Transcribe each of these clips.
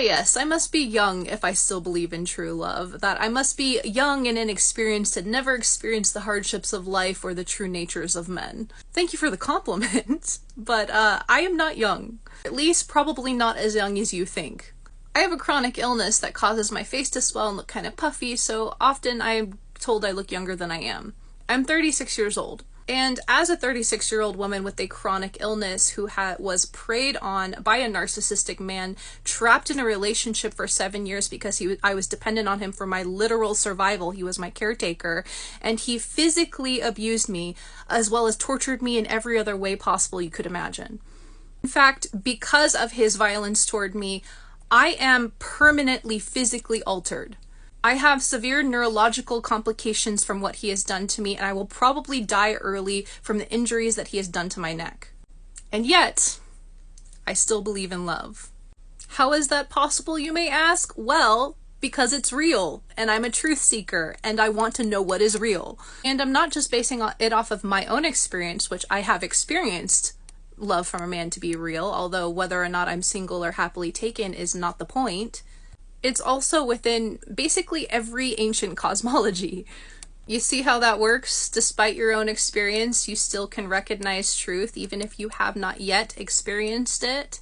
Yes, I must be young if I still believe in true love. That I must be young and inexperienced and never experienced the hardships of life or the true natures of men. Thank you for the compliment, but I am not young. At least probably not as young as you think. I have a chronic illness that causes my face to swell and look kind of puffy, so often I'm told I look younger than I am. I'm 36 years old. And as a 36-year-old woman with a chronic illness who was preyed on by a narcissistic man, trapped in a relationship for 7 years because I was dependent on him for my literal survival, he was my caretaker, and he physically abused me as well as tortured me in every other way possible you could imagine. In fact, because of his violence toward me, I am permanently physically altered. I have severe neurological complications from what he has done to me, and I will probably die early from the injuries that he has done to my neck. And yet, I still believe in love. How is that possible, you may ask? Well, because it's real, and I'm a truth seeker, and I want to know what is real. And I'm not just basing it off of my own experience, which I have experienced love from a man to be real, although whether or not I'm single or happily taken is not the point. It's also within basically every ancient cosmology. You see how that works? Despite your own experience, you still can recognize truth even if you have not yet experienced it.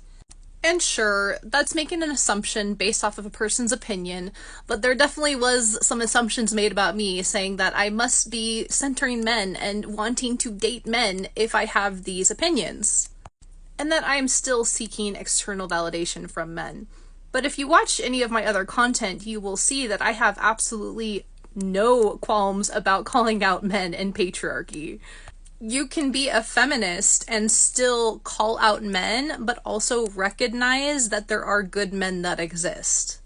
And sure, that's making an assumption based off of a person's opinion, but there definitely was some assumptions made about me saying that I must be centering men and wanting to date men if I have these opinions, and that I am still seeking external validation from men. But if you watch any of my other content, you will see that I have absolutely no qualms about calling out men and patriarchy. You can be a feminist and still call out men, but also recognize that there are good men that exist.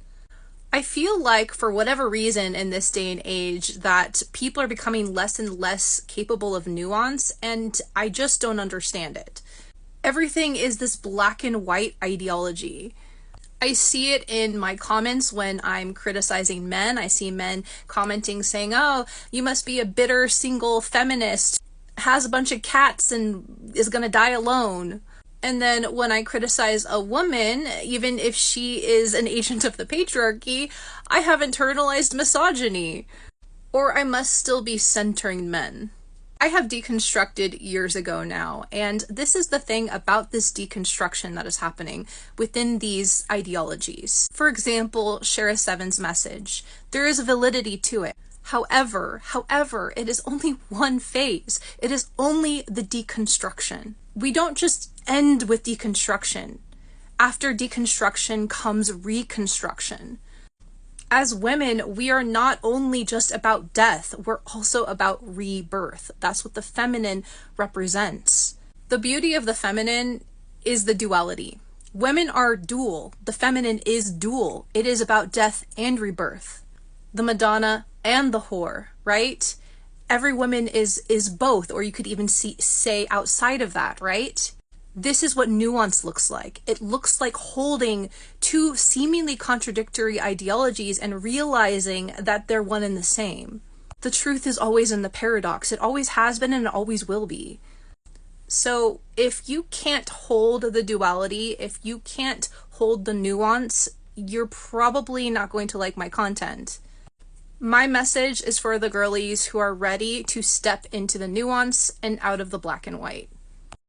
I feel like, for whatever reason in this day and age, that people are becoming less and less capable of nuance, and I just don't understand it. Everything is this black and white ideology. I see it in my comments when I'm criticizing men. I see men commenting saying, oh, you must be a bitter single feminist, has a bunch of cats and is gonna die alone. And then when I criticize a woman, even if she is an agent of the patriarchy, I have internalized misogyny. Or I must still be centering men. I have deconstructed years ago now, and this is the thing about this deconstruction that is happening within these ideologies. For example, Shara Seven's message. There is a validity to it. However, it is only one phase. It is only the deconstruction. We don't just end with deconstruction. After deconstruction comes reconstruction. As women, we are not only just about death, we're also about rebirth. That's what the feminine represents. The beauty of the feminine is the duality. Women are dual. The feminine is dual. It is about death and rebirth. The Madonna and the whore, right? Every woman is both, or you could even say outside of that, right? This is what nuance looks like. It looks like holding two seemingly contradictory ideologies and realizing that they're one and the same. The truth is always in the paradox. It always has been and it always will be. So if you can't hold the duality, if you can't hold the nuance, you're probably not going to like my content. My message is for the girlies who are ready to step into the nuance and out of the black and white.